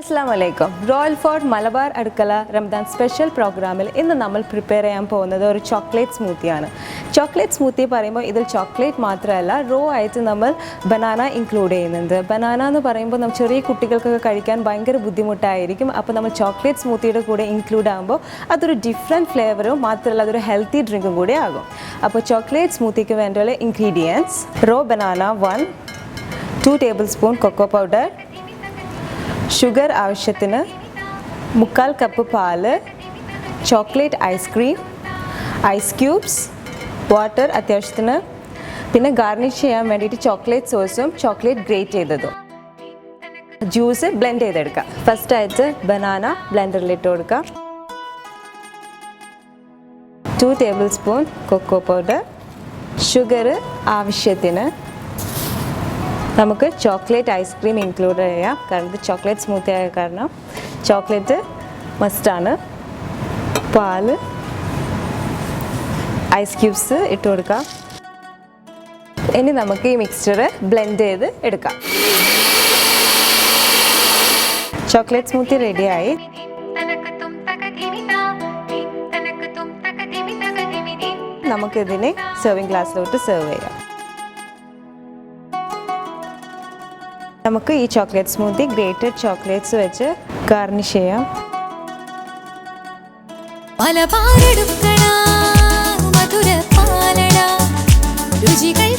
Assalamualaikum. Royal Fort Malabar Adukala Ramadan special പ്രോഗ്രാമിൽ ഇന്ന് നമ്മൾ പ്രിപ്പയർ ചെയ്യാൻ പോകുന്നത് ഒരു ചോക്ലേറ്റ് സ്മൂത്തിയാണ്. ചോക്ലേറ്റ് സ്മൂത്തി പറയുമ്പോൾ ഇതിൽ ചോക്ലേറ്റ് മാത്രമല്ല റോ ആയിട്ട് നമ്മൾ ബനാന ഇൻക്ലൂഡ് ചെയ്യുന്നുണ്ട്. ബനാന എന്ന് പറയുമ്പോൾ നമ്മൾ ചെറിയ കുട്ടികൾക്കൊക്കെ കഴിക്കാൻ ഭയങ്കര ബുദ്ധിമുട്ടായിരിക്കും. അപ്പോൾ നമ്മൾ ചോക്ലേറ്റ് സ്മൂത്തിയുടെ കൂടെ ഇൻക്ലൂഡ് ആകുമ്പോൾ അതൊരു ഡിഫറെൻറ്റ് ഫ്ലേവറും മാത്രമല്ല അതൊരു ഹെൽത്തി ഡ്രിങ്കും കൂടി ആകും. അപ്പോൾ ചോക്ലേറ്റ് സ്മൂത്തിക്ക് വേണ്ടിയുള്ള ingredients: raw banana 1, 2 tablespoon cocoa powder, sugar ആവശ്യത്തിന്, 3/4 കപ്പ് പാല്, chocolate ice cream, ice cubes, water അത്യാവശ്യത്തിന്, പിന്നെ ഗാർണിഷ് ചെയ്യാൻ വേണ്ടിയിട്ട് ചോക്ലേറ്റ് സോസും ചോക്ലേറ്റ് ഗ്രേറ്റ് ചെയ്തതും. ജ്യൂസ് ബ്ലെൻഡ് ചെയ്തെടുക്കാം. ഫസ്റ്റായിട്ട് ബനാന ബ്ലെൻഡറിലിട്ട് കൊടുക്കാം. 2 tablespoon കൊക്കോ പൗഡർ, ഷുഗർ ആവശ്യത്തിന്. നമുക്ക് ചോക്ലേറ്റ് ഐസ്ക്രീം ഇൻക്ലൂഡ് ചെയ്യാം, കാരണം ഇത് ചോക്ലേറ്റ് സ്മൂത്തി ആയ കാരണം ചോക്ലേറ്റ് മസ്റ്റാണ്. പാല്, ഐസ് ക്യൂബ്സ് ഇട്ട് കൊടുക്കാം. ഇനി നമുക്ക് ഈ മിക്സ്ചർ ബ്ലെൻഡ് ചെയ്ത് എടുക്കാം. ചോക്ലേറ്റ് സ്മൂത്തി റെഡിയായി. നമുക്കിതിനെ സെർവിങ് ഗ്ലാസ്സിലോട്ട് സെർവ് ചെയ്യാം. നമുക്ക് ഈ ചോക്ലേറ്റ് സ്മൂത്തി ഗ്രേറ്റഡ് ചോക്ലേറ്റ്സ് വെച്ച് ഗാർണിഷ് ചെയ്യാം. മലബാർ അടുക്കള മധുര പാലട രുചികൾ